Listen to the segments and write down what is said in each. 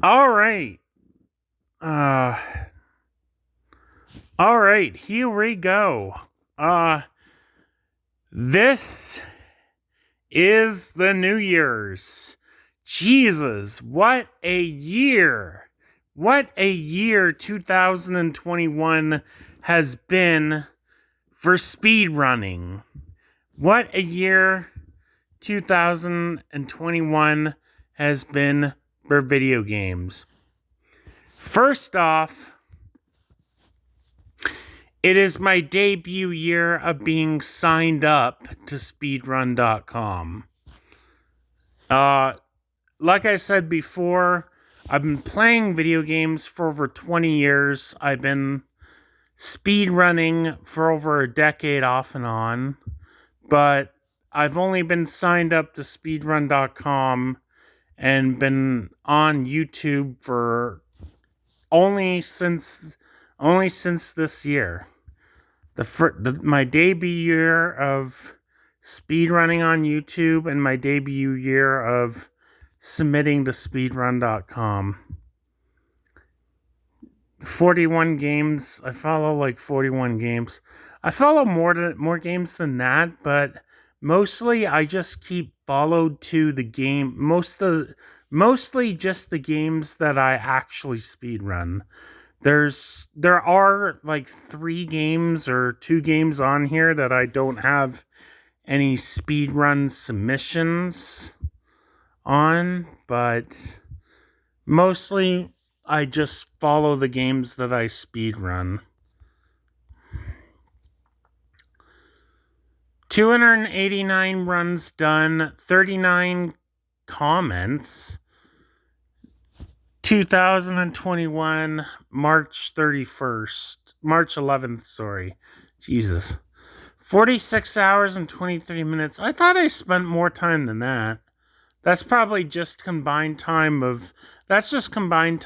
All right. Uh all right, here we go. Uh this is the New Year's. Jesus, what a year. What a year 2021 has been for speed running. What a year 2021 has been for video games. First off, it is my debut year of being signed up to speedrun.com. Like I said before, I've been playing video games for over 20 years. I've been speedrunning for over a decade off and on, but I've only been signed up to speedrun.com and been on YouTube for only since this year. My debut year of speedrunning on YouTube and my debut year of submitting to speedrun.com. 41 games. I follow like 41 games. I follow more games than that, but mostly I just keep followed to the game. Mostly just the games that I actually speedrun. There are like 3 games or 2 games on here that I don't have any speedrun submissions on, but mostly I just follow the games that I speedrun. 289 runs done, 39 comments. 2021, March 11th, sorry. Jesus. 46 hours and 23 minutes. I thought I spent more time than that. That's probably just combined time of... That's just the combined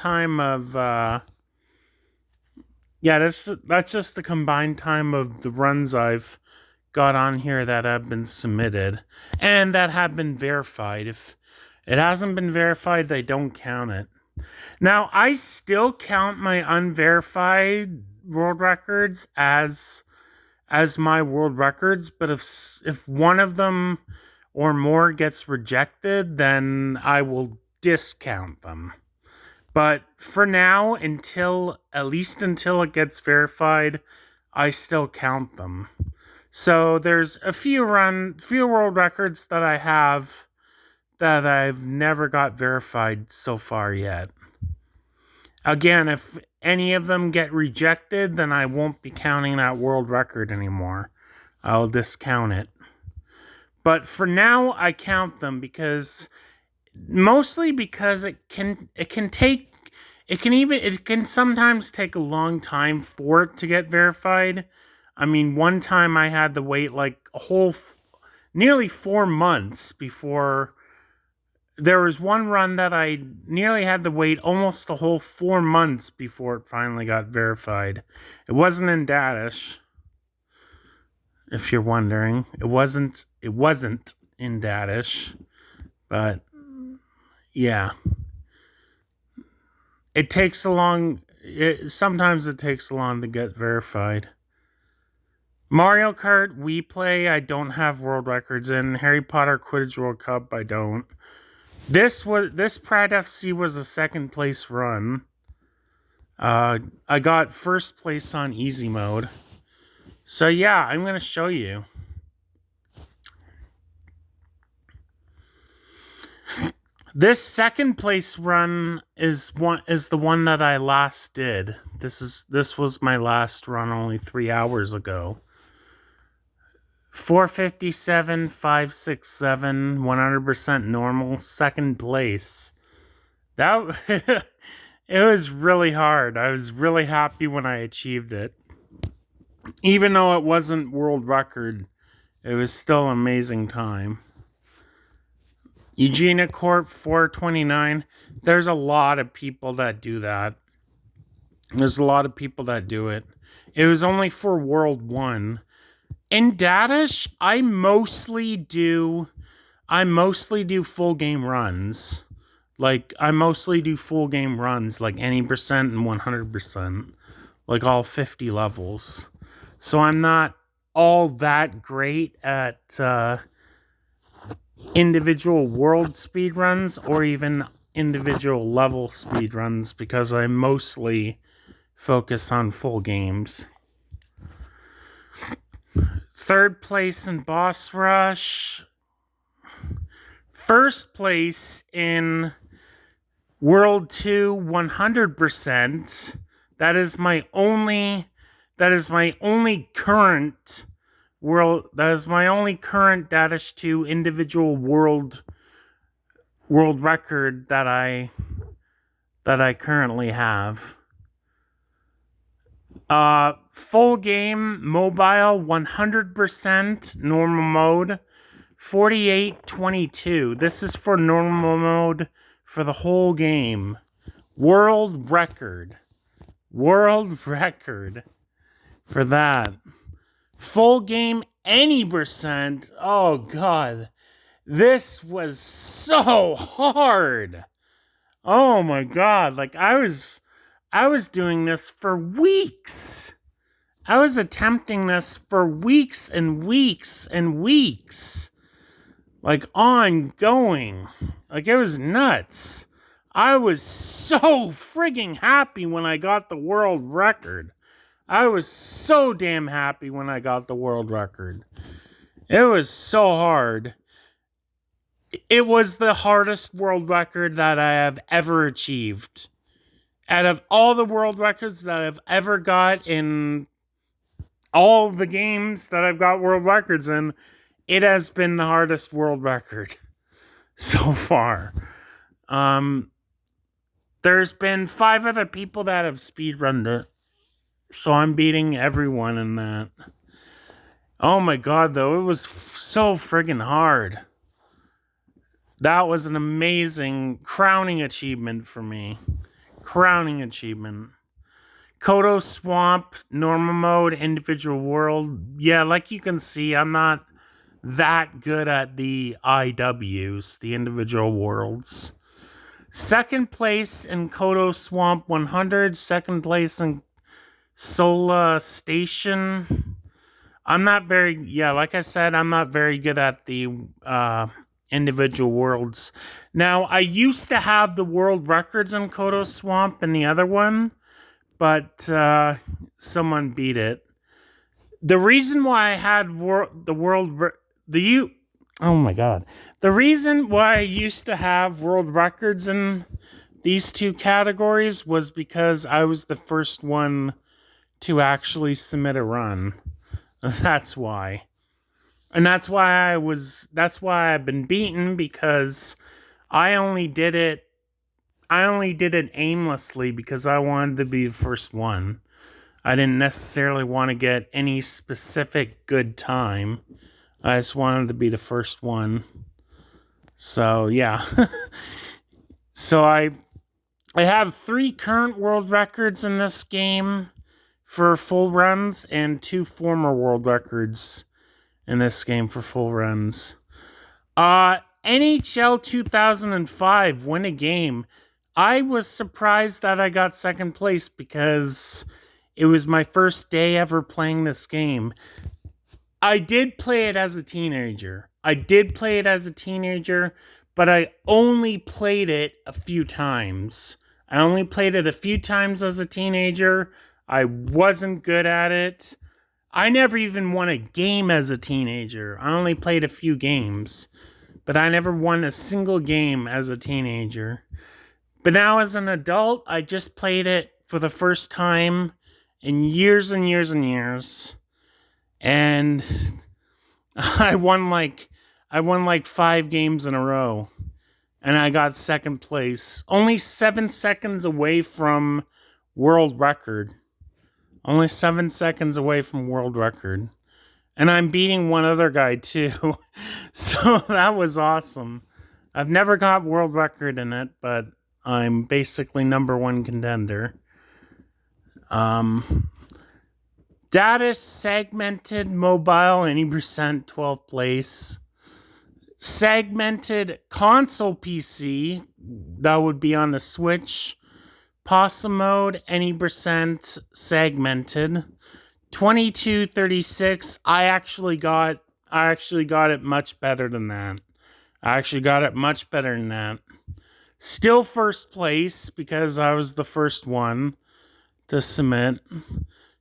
time of the runs I've got on here that have been submitted and that have been verified. If it hasn't been verified, they don't count it. Now, I still count my unverified world records as my world records, but if one of them or more gets rejected, then I will discount them. But for now, until it gets verified, I still count them. So there's a few world records that I have that I've never got verified so far yet. Again, if any of them get rejected, then I won't be counting that world record anymore. I'll discount it. But for now, I count them because it can sometimes take a long time for it to get verified. I mean, one time I had to wait like nearly 4 months before. There was one run that I nearly had to wait almost a whole 4 months before it finally got verified. It wasn't in Dadish, if you're wondering. It wasn't in Dadish, but yeah. Sometimes it takes long to get verified. Mario Kart Wii Play, I don't have world records in. Harry Potter Quidditch World Cup, I don't. This Pride FC was a second place run. I got first place on easy mode. So yeah, I'm gonna show you. This second place run is the one that I last did. This was my last run only 3 hours ago. 457, 567, 100% normal, second place. It was really hard. I was really happy when I achieved it. Even though it wasn't world record, it was still an amazing time. Eugenia Corp 429. There's a lot of people that do that. There's a lot of people that do it. It was only for World 1. In Dadish, I mostly do full game runs. Like, I mostly do full game runs, like any percent and 100%, like all 50 levels. So I'm not all that great at individual world speed runs or even individual level speed runs because I mostly focus on full games. Third place in Boss Rush. First place in World 2 100%. That is my only current Dash 2 individual world record that I currently have. Full game mobile 100% normal mode 48:22. This is for normal mode for the whole game. World record for that. Full game any percent. Oh god. This was so hard. Oh my god. Like I was doing this for weeks. I was attempting this for weeks and weeks and weeks. Like ongoing. Like it was nuts. I was so frigging happy when I got the world record. I was so damn happy when I got the world record. It was so hard. It was the hardest world record that I have ever achieved. Out of all the world records that I've ever got in all of the games that I've got world records in, it has been the hardest world record so far. There's been 5 other people that have speedrunned it, so I'm beating everyone in that. Oh my god, though, it was so friggin' hard. That was an amazing crowning achievement for me. Crowning achievement. Kodo Swamp, normal mode, individual world. Yeah, like you can see, I'm not that good at the IWs, the individual worlds. Second place in Kodo Swamp 100. Second place in Sola Station. Like I said, I'm not very good at the individual worlds. Now, I used to have the world records in Kodo Swamp and the other one, but someone beat it. The reason why I had the reason why I used to have world records in these 2 categories was because I was the first one to actually submit a run. That's why. And that's why I've been beaten, because I only did it aimlessly because I wanted to be the first one. I didn't necessarily want to get any specific good time. I just wanted to be the first one. So, yeah. So I have 3 current world records in this game for full runs and 2 former world records in this game for full runs. NHL 2005, win a game. I was surprised that I got second place because it was my first day ever playing this game. I did play it as a teenager. But I only played it a few times. I only played it a few times as a teenager. I wasn't good at it. I never even won a game as a teenager. I only played a few games. But I never won a single game as a teenager. But now as an adult, I just played it for the first time in years and years and years. And I won like 5 games in a row. And I got second place. Only 7 seconds away from world record. Only 7 seconds away from world record. And I'm beating one other guy too. So that was awesome. I've never got world record in it, but I'm basically number 1 contender. Data segmented mobile, any percent, 12th place. Segmented console PC, that would be on the Switch. Possum mode, any percent segmented. 2236. I actually got it much better than that. Still first place because I was the first one to submit.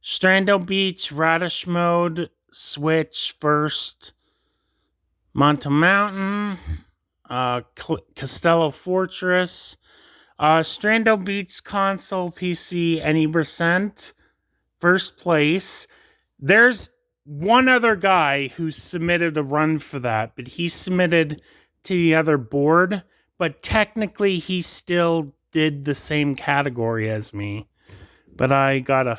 Strando Beach, Radish mode, Switch first. Monte Mountain, Castello Fortress, Strando Beach console PC, any percent, first place. There's one other guy who submitted a run for that, but he submitted to the other board, but technically he still did the same category as me. But I got a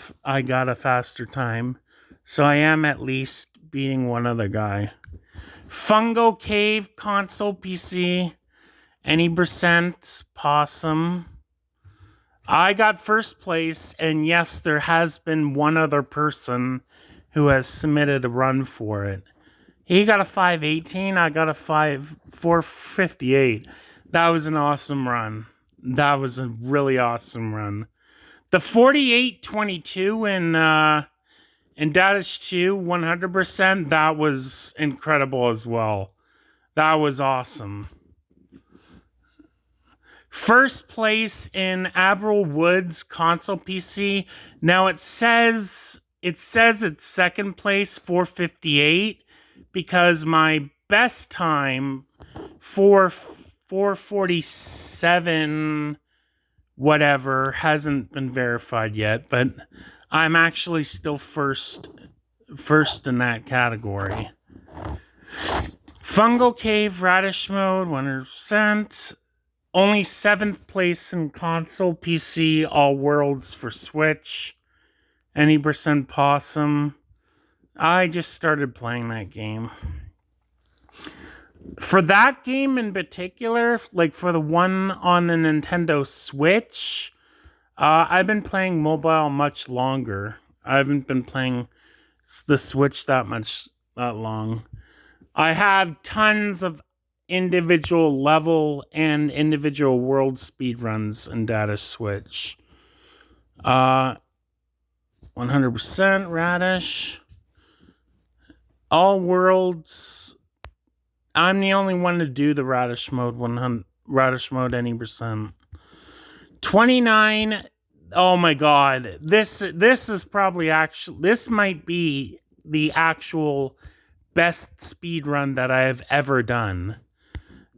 faster time, so I am at least beating one other guy. Fungo Cave console PC, any percent, Possum. I got first place, and yes, there has been one other person who has submitted a run for it. He got a 518, I got a 458. That was an awesome run. That was a really awesome run. The 4822 in Dadish 2, 100%, that was incredible as well. That was awesome. First place in Aberrel Woods console PC. Now it says it's second place, 458, because my best time, 447 whatever, hasn't been verified yet, but I'm actually still first in that category. Fungo Cave Radish mode, 100%. Only 7th place in console PC, all worlds for Switch. Any percent Possum. I just started playing that game. For that game in particular, like for the one on the Nintendo Switch, I've been playing mobile much longer. I haven't been playing the Switch that long. I have tons of individual level and individual world speedruns in Data Switch. 100% Radish. All worlds. I'm the only one to do the Radish mode, 100 Radish mode any percent. 29. Oh my god. This is probably this might be the actual best speedrun that I have ever done.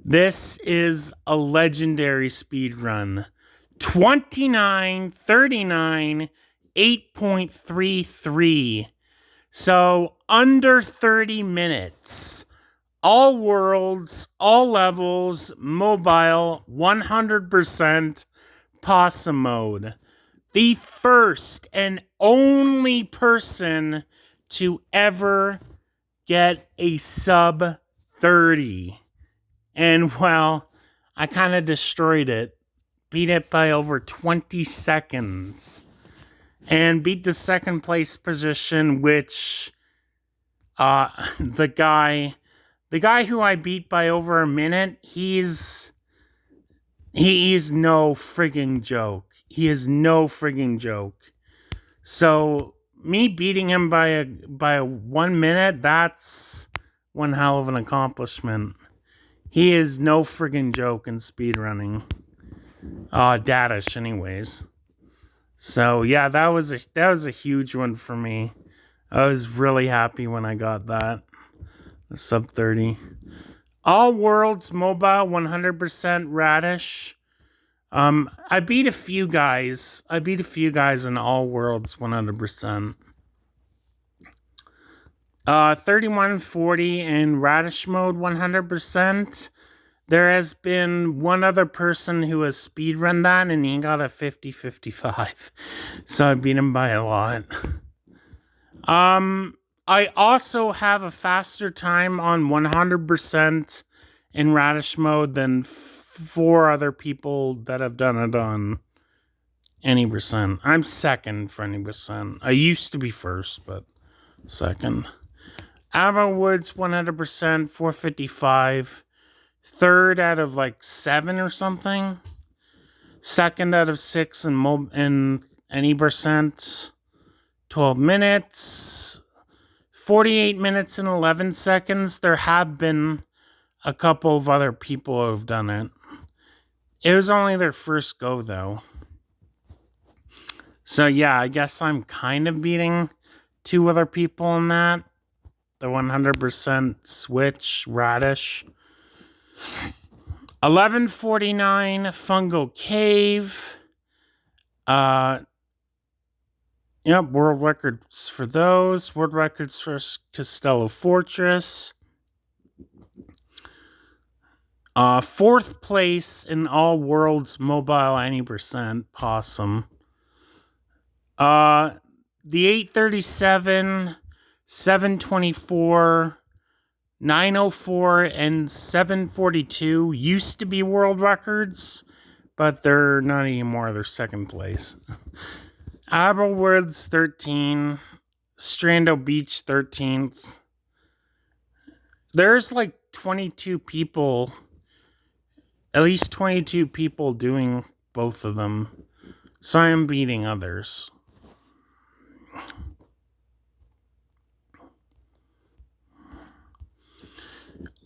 This is a legendary speedrun. 29:39 8.33. So under 30 minutes. All worlds, all levels, mobile, 100% Possum mode. The first and only person to ever get a sub 30. And, well, I kind of destroyed it. Beat it by over 20 seconds. And beat the second place position, which the guy who I beat by over a minute, he is no frigging joke. He is no frigging joke. So me beating him by 1 minute, that's one hell of an accomplishment. He is no friggin' joke in speedrunning. Dadish anyways. So yeah, that was a huge one for me. I was really happy when I got that. The sub 30. All worlds mobile, 100% Radish. I beat a few guys. In all worlds, 100%. 3140 in Radish mode, 100%. There has been one other person who has speedrun that, and he got a 50-55. So I beat him by a lot. I also have a faster time on 100% in Radish mode than 4 other people that have done it on any percent. I'm second for any percent. I used to be first, but second. Aberrel Woods 100%, 455. third out of like 7 or something. Second out of 6 in any percent. 12 minutes. 48 minutes and 11 seconds. There have been a couple of other people who have done it. It was only their first go, though. So, yeah, I guess I'm kind of beating 2 other people in that. The 100% Switch Radish. 11:49 Fungo Cave. Yep, world records for those. World records for Costello Fortress. 4th place in all world's mobile 90% Possum. The 837, 724, 904, and 742 used to be world records, but they're not anymore. They're 2nd place. Aberwoods 13, Strando Beach 13th. There's like 22 people, at least 22 people doing both of them. So I am beating others.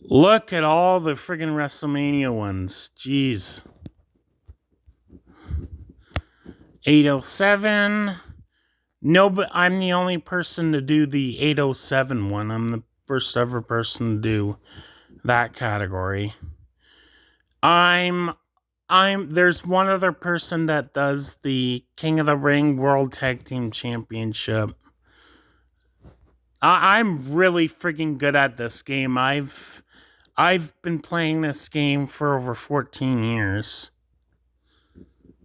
Look at all the friggin' WrestleMania ones. Jeez. 807. No, but I'm the only person to do the 807 one. I'm the first ever person to do that category. There's one other person that does the King of the Ring World Tag Team Championship. I'm really freaking good at this game. I've been playing this game for over 14 years.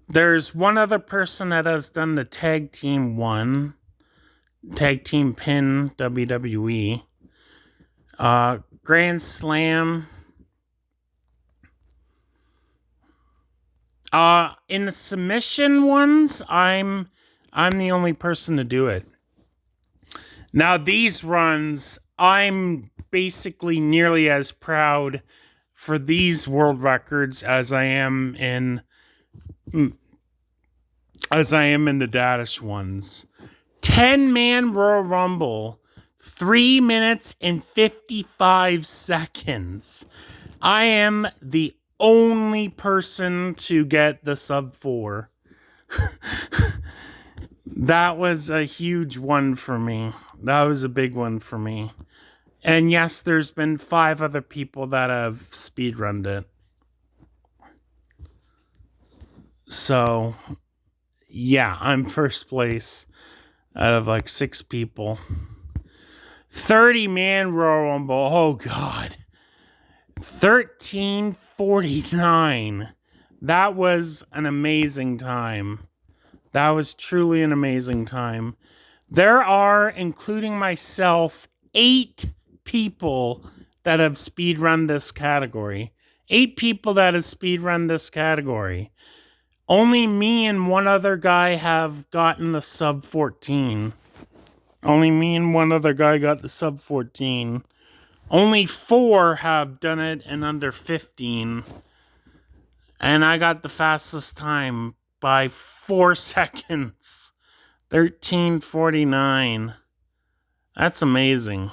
There's one other person that has done the Tag Team 1. Tag Team Pin WWE. Grand Slam. In the submission ones, I'm the only person to do it. Now these runs, I'm basically nearly as proud for these world records as I am in the Dadish ones. 10-man Royal Rumble, 3 minutes and 55 seconds. I am the only person to get the sub 4. That was a huge one for me. That was a big one for me. And yes, there's been 5 other people that have speedrunned it. So, yeah, I'm first place out of like 6 people. 30-man Royal Rumble. Oh, God. 13:49. That was an amazing time. That was truly an amazing time. There are, including myself, 8 people that have speedrun this category. 8 people that have speedrun this category. Only me and one other guy have gotten the sub 14. Only me and one other guy got the sub 14. Only 4 have done it in under 15. And I got the fastest time by 4 seconds. 13:49. That's amazing.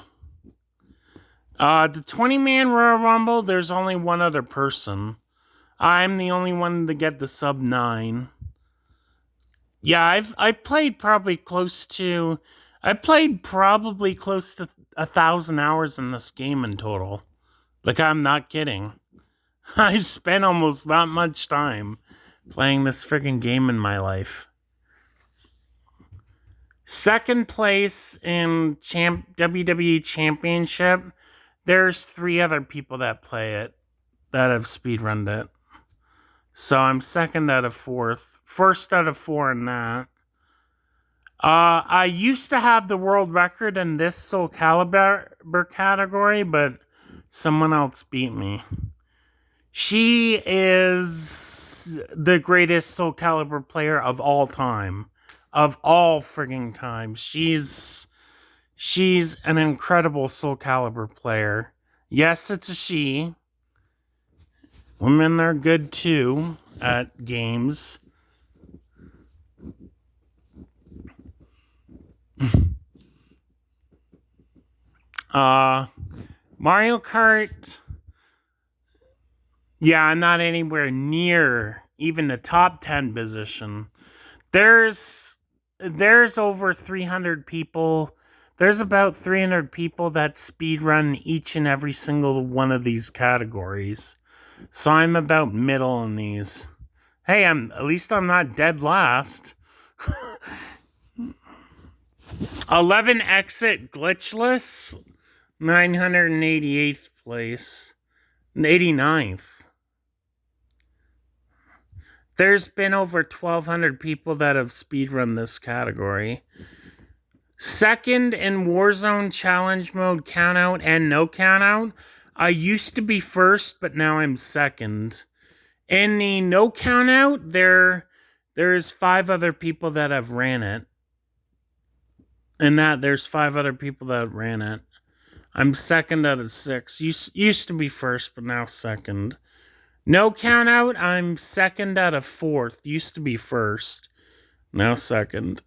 The 20-man Royal Rumble, there's only one other person. I'm the only one to get the sub 9. Yeah, I've played probably close to 1,000 hours in this game in total. Like, I'm not kidding. I've spent almost that much time playing this freaking game in my life. 2nd place in WWE Championship. There's 3 other people that play it, that have speedrunned it. So I'm 2nd out of 4th. 1st out of 4 in that. I used to have the world record in this Soul Calibur category, but someone else beat me. She is the greatest Soul Calibur player of all time. Of all frigging time. She's an incredible Soul Calibur player. Yes, it's a she. Women are good too at games. Mario Kart. Yeah, I'm not anywhere near even the top 10 position. There's over 300 people. There's about 300 people that speedrun each and every single one of these categories. So I'm about middle in these. Hey, at least I'm not dead last. 11 exit glitchless, 988th place, 89th. There's been over 1,200 people that have speedrun this category. Second in Warzone challenge mode countout and no countout. I used to be first, but now I'm second. In the no countout, there's 5 other people that have ran it. And there's 5 other people that ran it. I'm second out of 6. Used to be first, but now second. No count out, I'm second out of 4th. Used to be first, now second.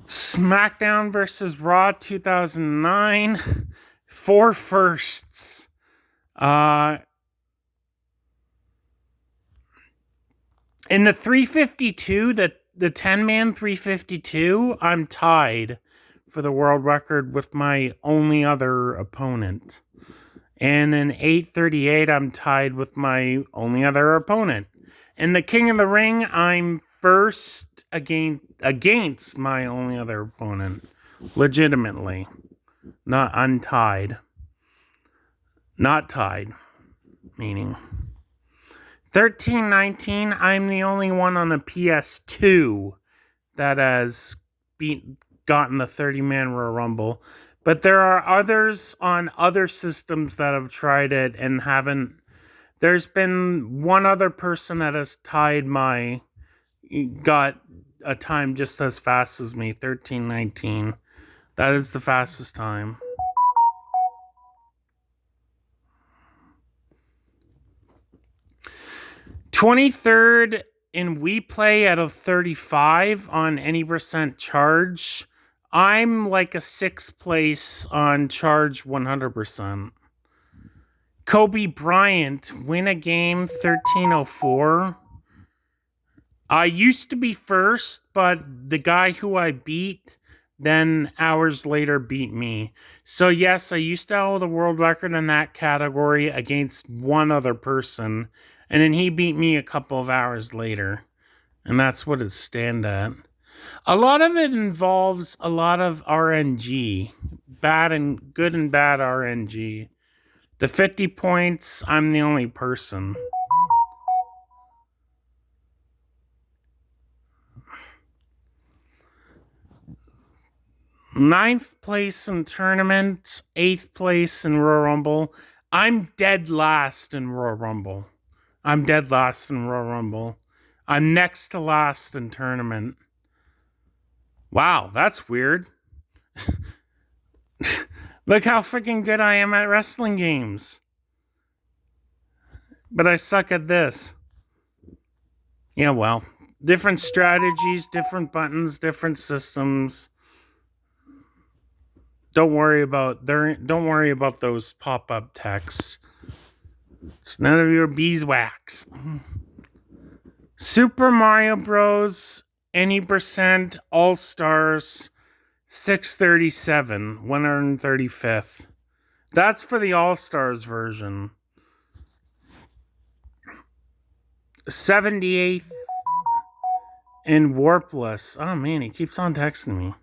SmackDown versus Raw 2009. 4 firsts. In the 352, the 10-man 352, I'm tied for the world record with my only other opponent. And in 838, I'm tied with my only other opponent. In the King of the Ring, I'm first against my only other opponent. Legitimately. Not untied. Not tied. Meaning. 1319, I'm the only one on the PS2 that has gotten the 30-man Royal Rumble. But there are others on other systems that have tried it and haven't. There's been one other person that has got a time just as fast as me, 1319. That is the fastest time. '23rd in We Play out of 35 on any percent charge. I'm like a 6th place on charge 100%. Kobe Bryant, win a game 1304. I used to be first, but the guy who I beat then hours later beat me. So yes, I used to hold the world record in that category against one other person, and then he beat me a couple of hours later. And that's what it stand at. A lot of it involves a lot of RNG. Good and bad RNG. The 50 points, I'm the only person. Ninth place in tournament, 8th place in Royal Rumble. I'm dead last in Royal Rumble. I'm next to last in tournament. Wow, that's weird. Look how freaking good I am at wrestling games. But I suck at this. Yeah, well, different strategies, different buttons, different systems. Don't worry about those pop-up texts. It's none of your beeswax. Super Mario Bros. Any percent All Stars 637, 135th. That's for the All Stars version. 78th in Warpless. Oh man, he keeps on texting me.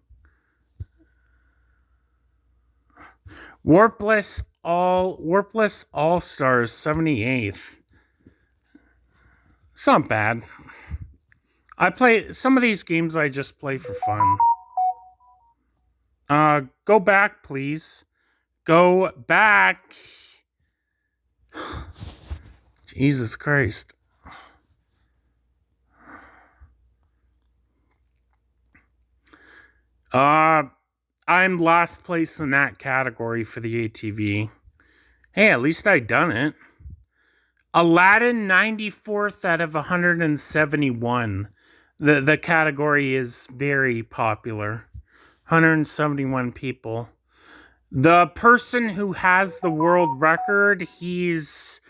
Warpless All Stars 78th. It's not bad. I play some of these games. I just play for fun. Go back, please. Go back. Jesus Christ. I'm last place in that category for the ATV. Hey, at least I done it. Aladdin, 94th out of 171. The category is very popular. 171 people. The person who has the world record, he's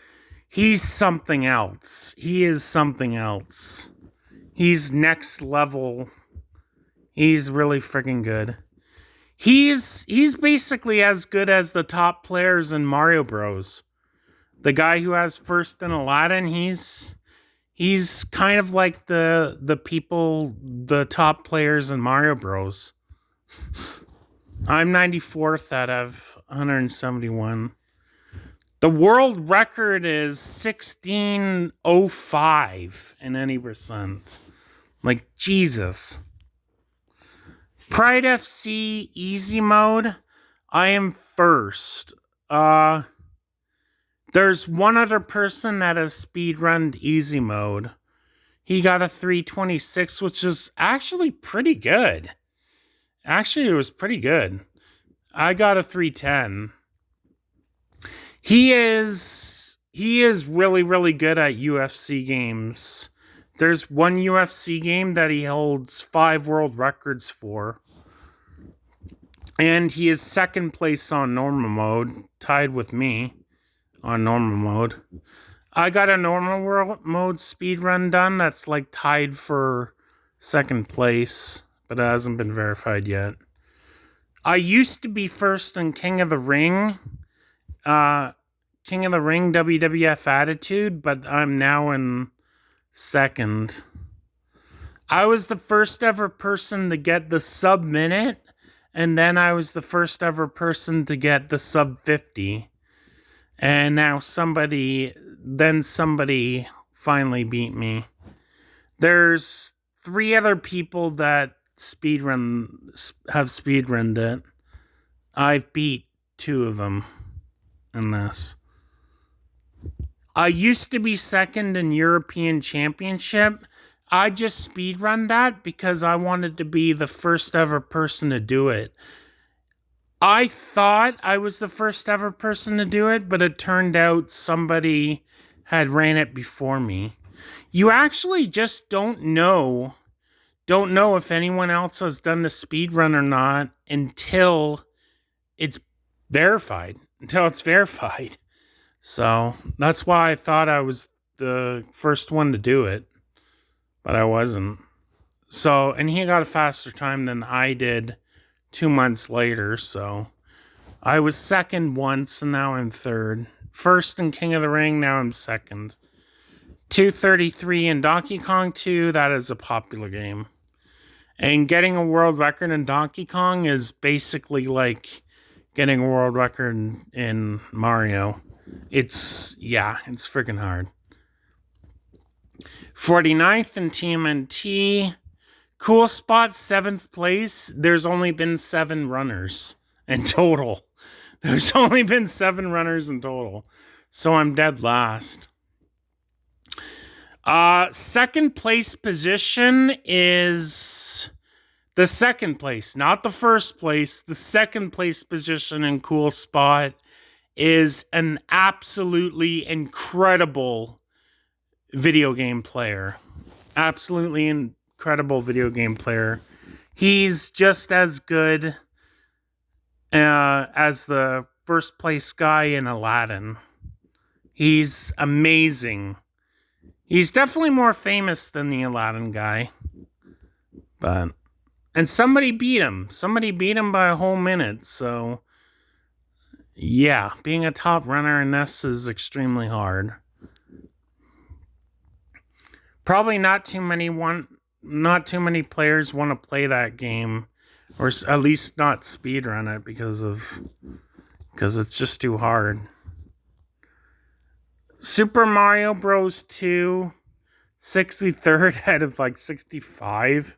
something else. He is something else. He's next level. He's really freaking good. He's basically as good as the top players in Mario Bros. The guy who has first in Aladdin, he's kind of like the people, the top players in Mario Bros. I'm 94th out of 171. The world record is 1605 in any percent. Like, Jesus. Pride FC easy mode. I am first. There's one other person that has speedrunned easy mode. He got a 326, which is actually pretty good. Actually, it was pretty good. I got a 310. He is really, really good at UFC games. There's one UFC game that he holds 5 world records for. And he is second place on normal mode, tied with me on normal mode. I got a normal world mode speedrun done that's like tied for second place, but it hasn't been verified yet. I used to be first in King of the Ring WWF Attitude, but I'm now in second. I was the first ever person to get the sub minute, and then I was the first ever person to get the sub 50. And now somebody finally beat me. There's 3 other people that have speedrunned it. I've beat 2 of them in this. I used to be second in European Championship. I just speedrun that because I wanted to be the first ever person to do it. I thought I was the first ever person to do it, but it turned out somebody had ran it before me. You actually just don't know if anyone else has done the speedrun or not until it's verified. So that's why I thought I was the first one to do it, but I wasn't. So, and he got a faster time than I did 2 months later, so I was second once and now I'm third. First in King of the Ring, now I'm second. 233 in Donkey Kong 2, that is a popular game. And getting a world record in Donkey Kong is basically like getting a world record in Mario. It's freaking hard. 49th in TMNT. Cool spot, 7th place. There's only been 7 runners in total. So I'm dead last. Second place position is the second place, not the first place. The second place position in cool spot is an absolutely incredible video game player. Absolutely incredible video game player. He's just as good as the first place guy in Aladdin. He's amazing. He's definitely more famous than the Aladdin guy. And somebody beat him. Somebody beat him by a whole minute. So, yeah, being a top runner in this is extremely hard. Probably not too many players want to play that game, or at least not speedrun it because it's just too hard. Super Mario Bros. 2, 63rd out of like 65.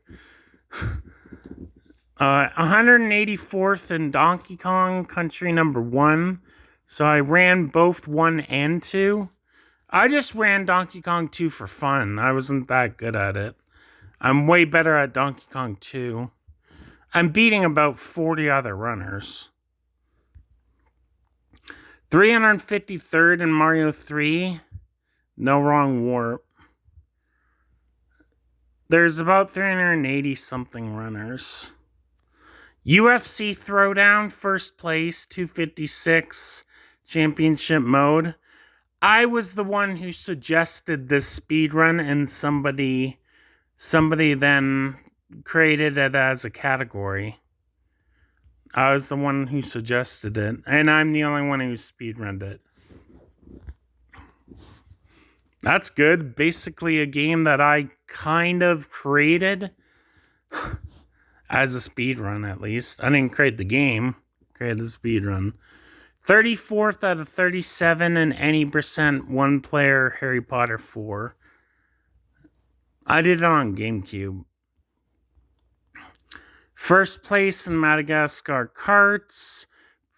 184th in Donkey Kong Country number 1. So I ran both 1 and 2. I just ran Donkey Kong 2 for fun. I wasn't that good at it. I'm way better at Donkey Kong 2. I'm beating about 40 other runners. 353rd in Mario 3. No wrong warp. There's about 380 something runners. UFC Throwdown, first place, 256, championship mode. I was the one who suggested this speed run, and somebody then created it as a category. I was the one who suggested it, and I'm the only one who speedrunned it. That's good. Basically a game that I kind of created as a speedrun, at least. I didn't create the game. I created the speedrun. 34th out of 37 in any percent one-player Harry Potter 4. I did it on GameCube. First place in Madagascar Karts.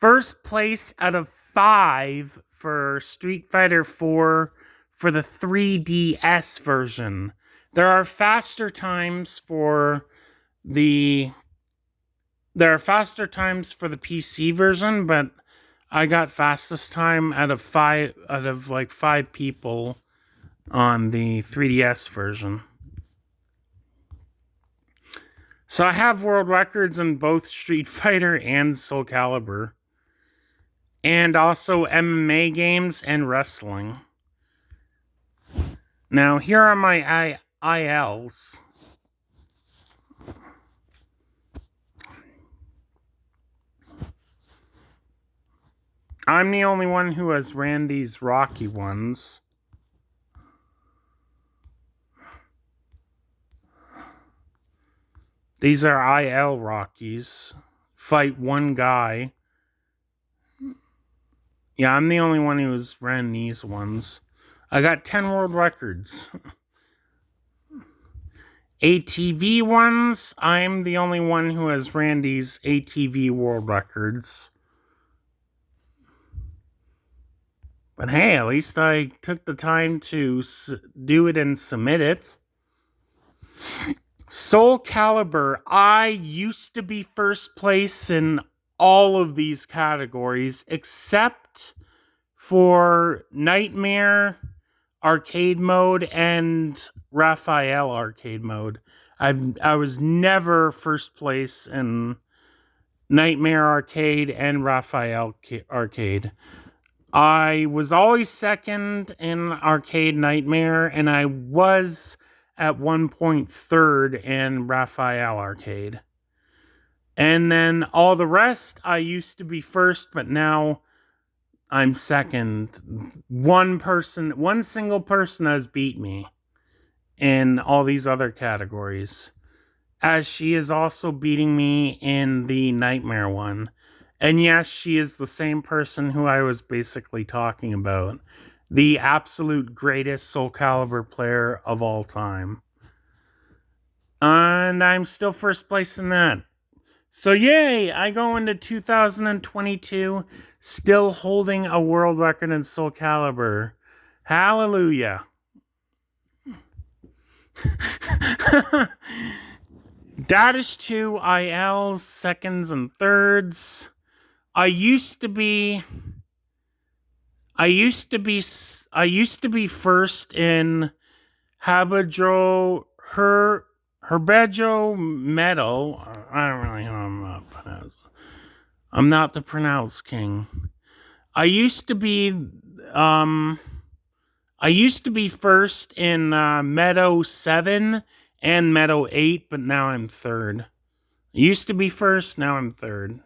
First place out of 5 for Street Fighter 4 for the 3DS version. There are faster times for the PC version, but I got fastest time out of 5 people on the 3DS version. So I have world records in both Street Fighter and Soul Calibur. And also MMA games and wrestling. Now, here are my ILs. I'm the only one who has ran these Rocky ones. These are IL Rockies. Fight one guy. Yeah, I'm the only one who's ran these ones. I got 10 world records. ATV ones, I'm the only one who has ran these ATV world records. But hey, at least I took the time to do it and submit it. Soul Calibur, I used to be first place in all of these categories except for Nightmare Arcade Mode and Raphael Arcade Mode. I was never first place in Nightmare Arcade and Raphael Arcade. I was always second in Arcade Nightmare, and I was at one point third in Raphael Arcade. And then all the rest, I used to be first, but now I'm second. One single person has beat me in all these other categories, as she is also beating me in the Nightmare one. And yes, she is the same person who I was basically talking about. The absolute greatest Soul Calibur player of all time. And I'm still first place in that. So yay, I go into 2022 still holding a world record in Soul Calibur. Hallelujah. Dadish 2 ILs, seconds and thirds. I used to be first in Herbejo Meadow. I don't really know. I'm not the pronounce king. I used to be first in Meadow 7 and Meadow 8, but now I'm third. I used to be first, now I'm third.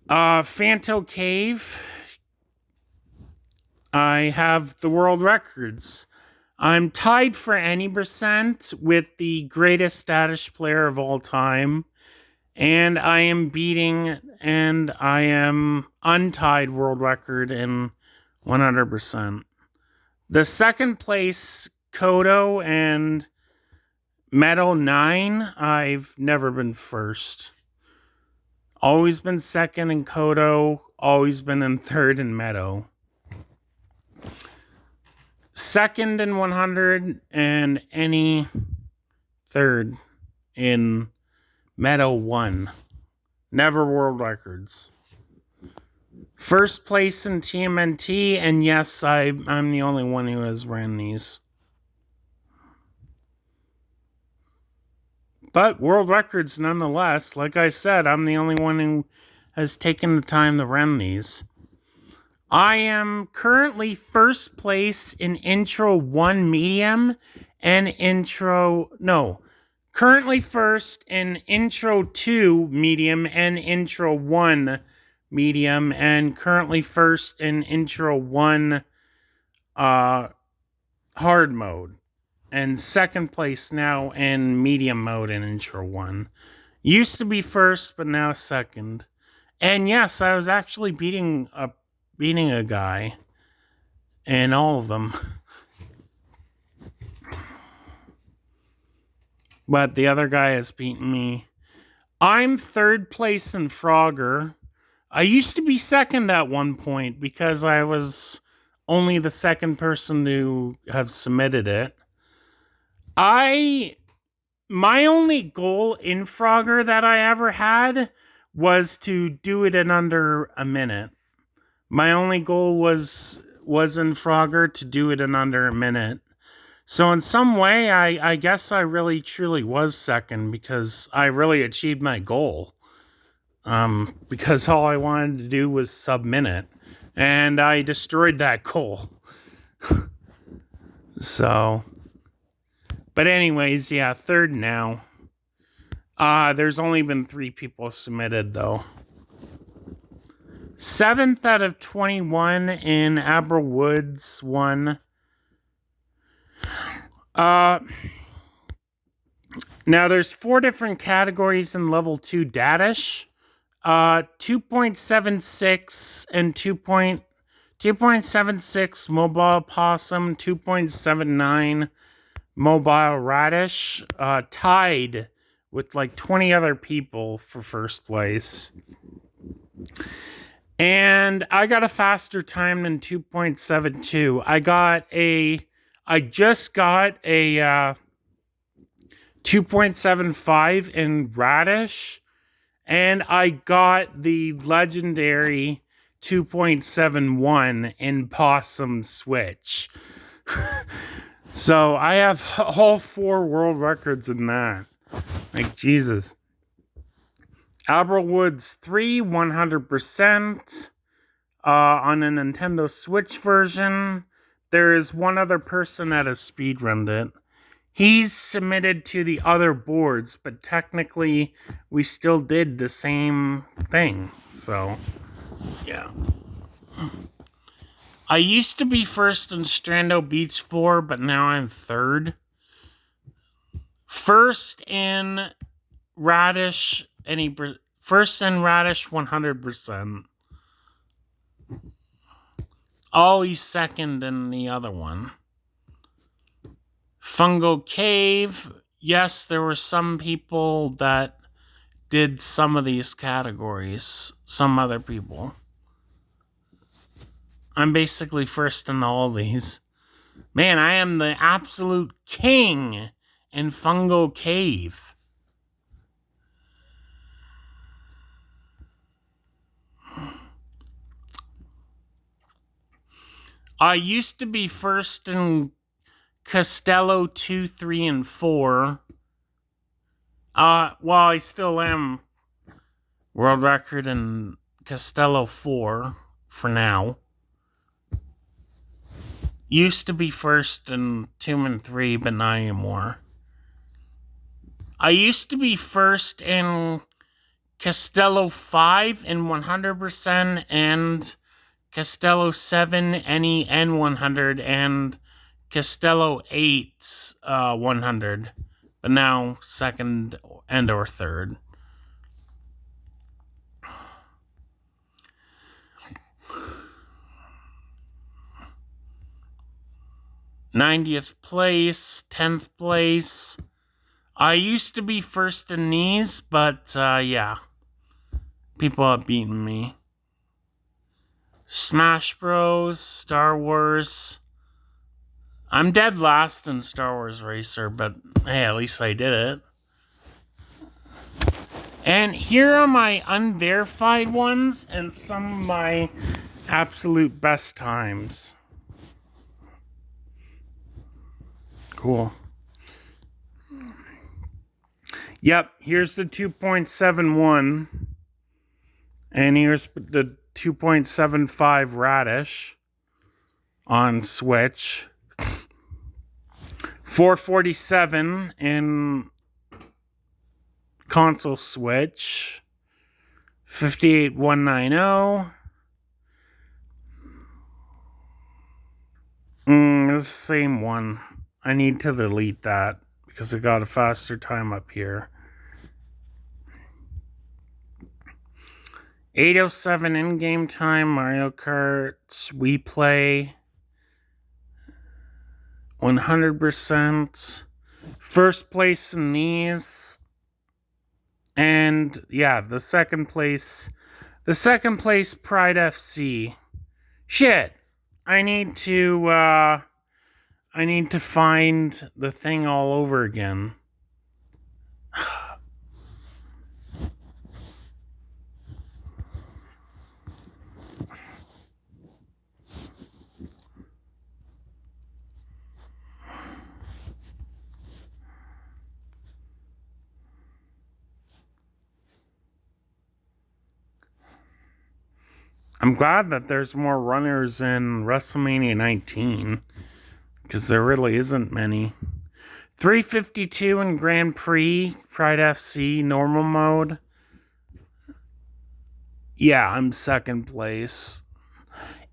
Phanto Cave. I have the world records. I'm tied for any percent with the greatest status player of all time. And I am untied world record in 100%. The second place, Kodo and Meadow 9, I've never been first. Always been second in Kodo, always been in third in Meadow. Second in 100 and any third in Meadow 1. Never world records. First place in TMNT, and yes, I'm the only one who has ran these. But world records nonetheless. Like I said, I'm the only one who has taken the time to run these. I am currently first place in Intro 1 Medium and currently first in Intro 2 Medium and Intro 1 Medium, and currently first in Intro 1 Hard Mode, and second place now in Medium Mode in Intro 1. Used to be first, but now second. And yes, I was actually beating a guy in all of them. But the other guy has beaten me. I'm third place in Frogger. I used to be second at one point because I was only the second person to have submitted it. My only goal in Frogger that I ever had was to do it in under a minute. My only goal was in Frogger to do it in under a minute. So in some way, I guess I really truly was second because I really achieved my goal. Because all I wanted to do was sub-minute, and I destroyed that goal. So, but anyways, yeah, third now. There's only been 3 people submitted though. 7th out of 21 in Aber Woods 1. Now there's 4 different categories in level 2 Dadish. 2.76 and 2.76 Mobile Possum, 2.79 Mobile Radish, tied with like 20 other people for first place. And I got a faster time than 2.72. I just got a 2.75 in Radish. And I got the legendary 2.71 in Possum Switch. So I have all 4 world records in that. Like, Jesus. Alberwoods 3, 100%. On a Nintendo Switch version. There is one other person that has speedrunned it. He's submitted to the other boards, but technically we still did the same thing. So, yeah. I used to be first in Strando Beach 4, but now I'm third. First in Radish 100%. Always second in the other one. Fungo Cave. Yes, there were some people that did some of these categories. Some other people. I'm basically first in all these. Man, I am the absolute king in Fungo Cave. I used to be first in Costello 2, 3, and 4. Well, I still am world record in Costello 4 for now. Used to be first in 2 and 3, but not anymore. I used to be first in Costello 5 in 100% and Costello 7 NEN 100 and Costello 8 100, but now second and or third. '90th place, 10th place. I used to be first in these, but yeah, people have beaten me. Smash Bros, Star Wars. I'm dead last in Star Wars Racer, but hey, at least I did it. And here are my unverified ones and some of my absolute best times. Cool. Yep, here's the 2.71. And here's the 2.75 Radish on Switch. 447 in console Switch. 58190. The same one. I need to delete that because I got a faster time up here. 807 in-game time, Mario Kart, Wii Play, 100%. First place in these. And yeah, the second place Pride FC. Shit. I need to find the thing all over again. I'm glad that there's more runners in WrestleMania 19, because there really isn't many. 352 in Grand Prix, Pride FC, normal mode. Yeah, I'm second place.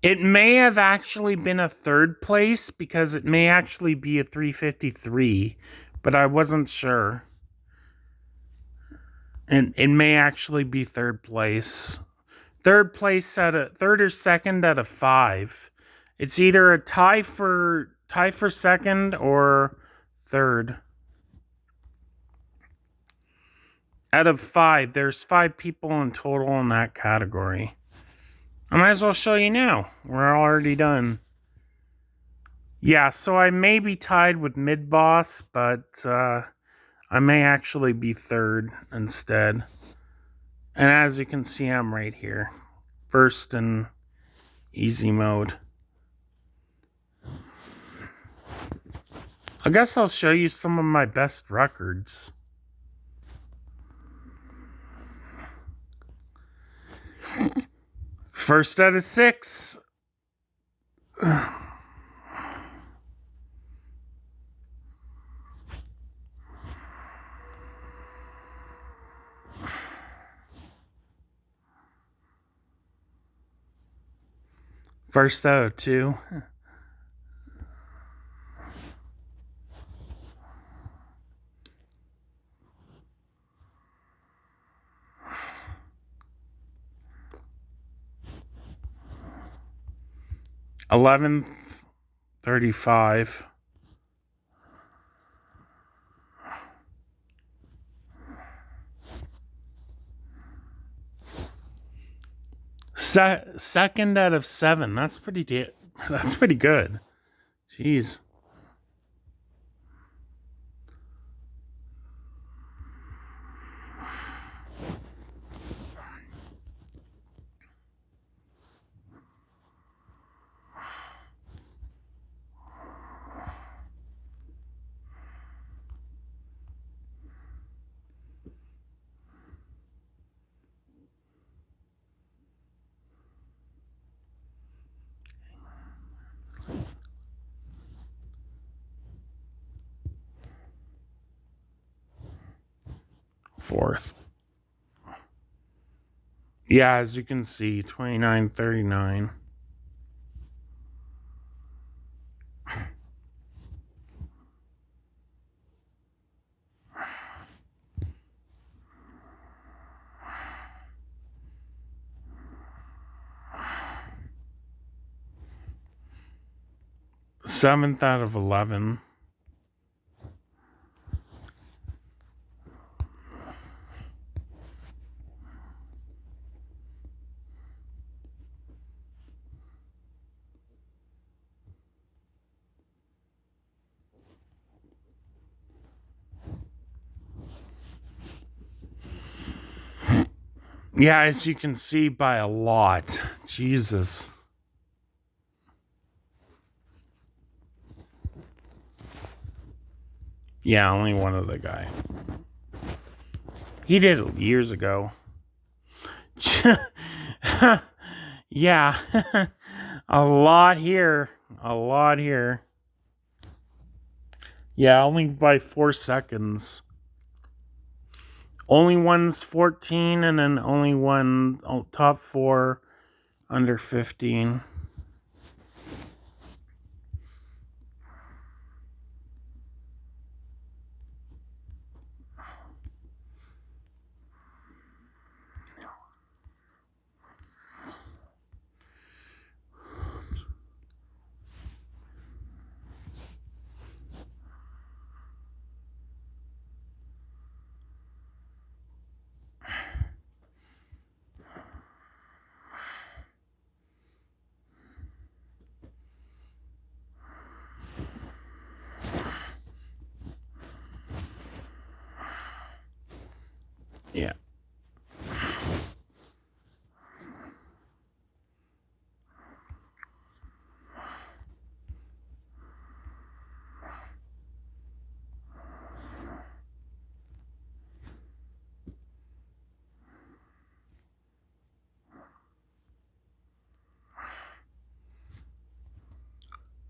It may have actually been a third place, because it may actually be a 353, but I wasn't sure. And it may actually be third place. Third or second out of 5. It's either a tie for second or third. Out of 5, there's 5 people in total in that category. I might as well show you now. We're already done. Yeah, so I may be tied with Mid-Boss, but I may actually be third instead. And as you can see, I'm right here. First in easy mode. I guess I'll show you some of my best records. First out of 6. First out of 2. $11.35. Second out of 7. That's pretty good. Jeez. Fourth. Yeah, as you can see, 29.39. Seventh out of 11. Yeah, as you can see, by a lot. Jesus. Yeah, only one other guy. He did it years ago. Yeah. A lot here. A lot here. Yeah, only by 4 seconds. Only one's 14, and then only one top 4 under 15. Yeah.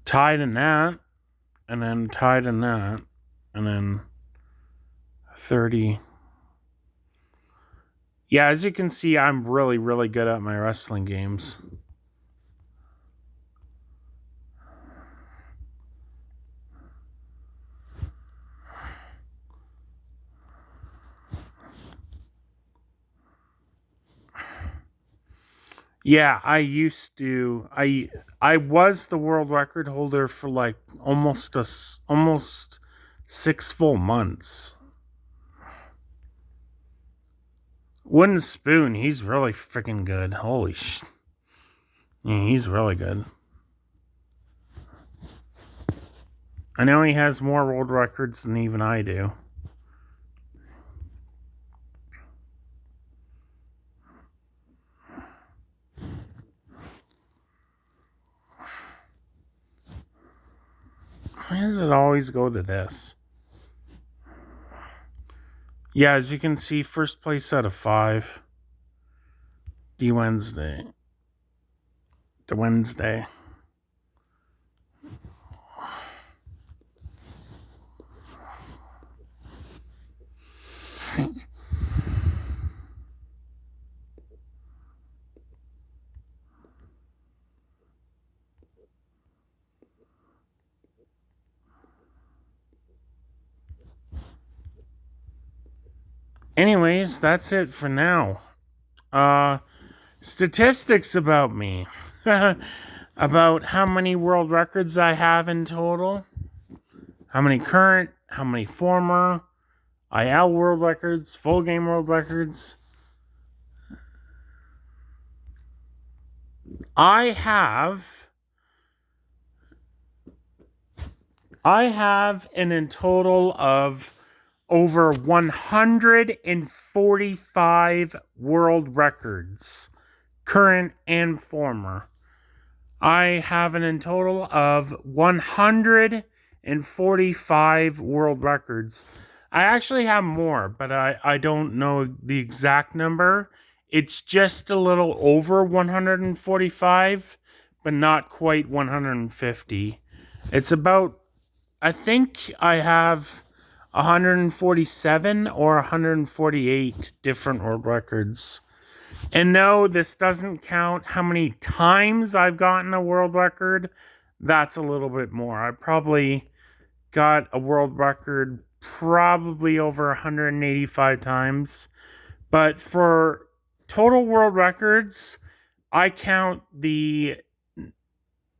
Tied in that, and then tied in that, and then 30. Yeah, as you can see, I'm really, really good at my wrestling games. Yeah, I used to. I was the world record holder for like almost 6 full months. Wooden Spoon, he's really freaking good. Holy sh! Yeah, he's really good. I know he has more world records than even I do. Why does it always go to this? Yeah, as you can see, first place out of 5. The Wednesday. Anyways, that's it for now. Statistics about me. About how many world records I have in total. How many current, how many former, IL world records, full game world records. I have in total of over 145 world records, current and former. I have in total of 145 world records. I actually have more, but I don't know the exact number. It's just a little over 145, but not quite 150. It's about, I think I have 147 or 148 different world records. And no, this doesn't count how many times I've gotten a world record. That's a little bit more. I probably got a world record probably over 185 times. But for total world records, I count the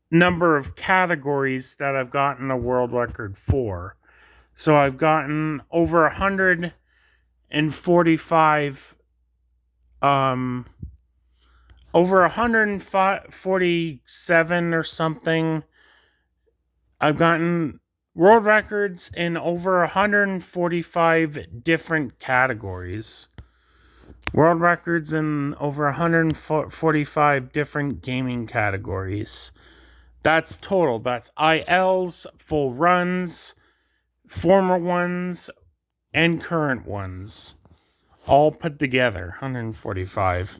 number of categories that I've gotten a world record for. So I've gotten over 145 over 147 or something. I've gotten world records in over 145 different categories. World records in over 145 different gaming categories. That's total. That's ILs, full runs, former ones, and current ones. All put together. 145.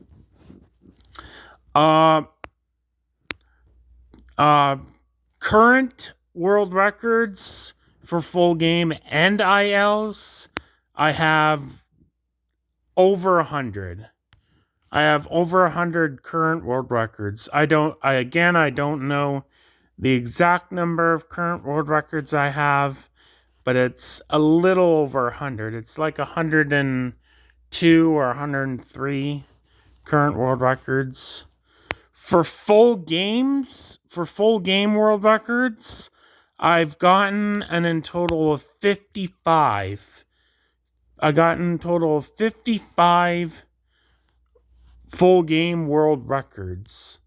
Current world records for full game and ILs, I have over 100. I have over 100 current world records. I don't know the exact number of current world records I have, but it's a little over 100. It's like 102 or 103 current world records. For full game world records, I've gotten in total of 55. I got in total of 55 full game world records.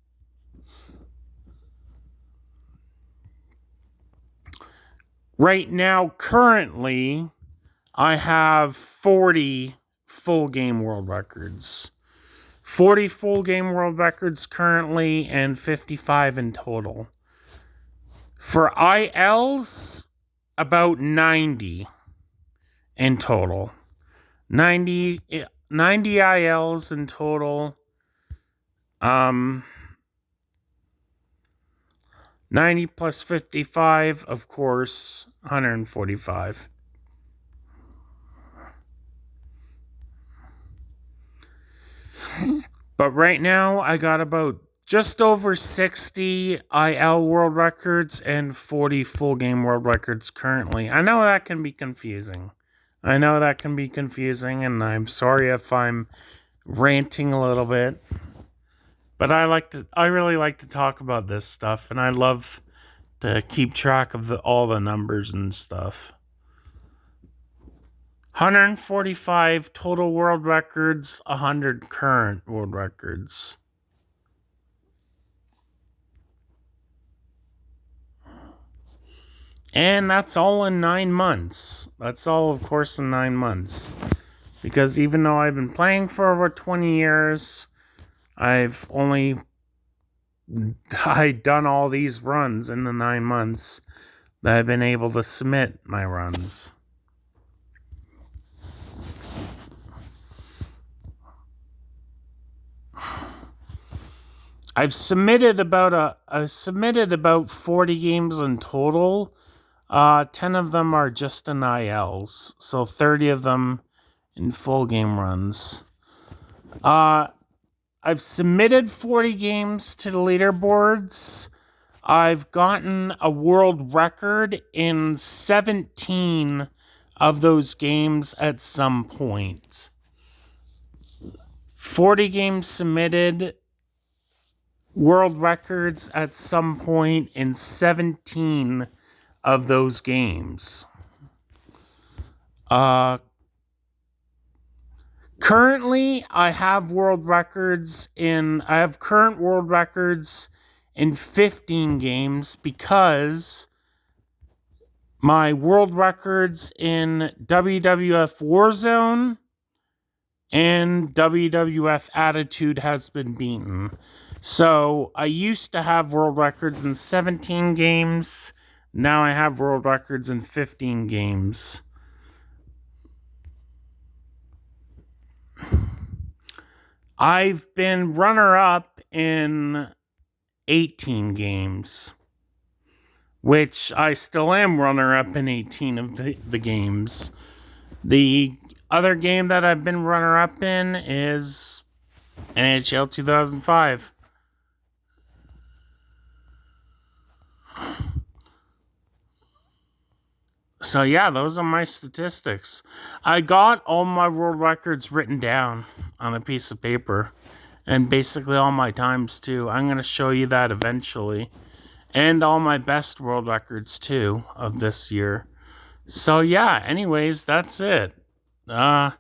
Right now, currently, I have 40 full game world records. 40 full game world records currently and 55 in total. For ILs, about 90 in total. 90 ILs in total. 90 plus 55, of course, 145. But right now, I got about just over 60 IL world records and 40 full game world records currently. I know that can be confusing. And I'm sorry if I'm ranting a little bit. But I really like to talk about this stuff, and I love to keep track of all the numbers and stuff. 145 total world records, 100 current world records. And that's all in 9 months. That's all, of course, in 9 months. Because even though I've been playing for over 20 years, I've done all these runs in the 9 months that I've been able to submit my runs. I've submitted about 40 games in total. 10 of them are just in ILs, so 30 of them in full game runs. I've submitted 40 games to the leaderboards. I've gotten a world record in 17 of those games at some point. 40 games submitted, world records at some point in 17 of those games. Currently, I have current world records in 15 games because my world records in WWF Warzone and WWF Attitude has been beaten. So, I used to have world records in 17 games. Now I have world records in 15 games. I've been runner-up in 18 games, which I still am runner-up in 18 of the games. The other game that I've been runner-up in is NHL 2005. So yeah, those are my statistics. I got all my world records written down on a piece of paper, and basically all my times too. I'm going to show you that eventually. And all my best world records too of this year. So yeah, anyways, that's it. Yeah.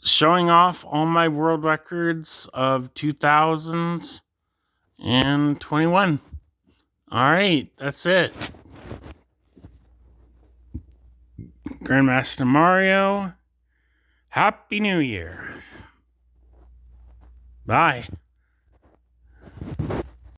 Showing off all my world records of 2021. Alright, that's it. Grandmaster Mario, Happy New Year. Bye.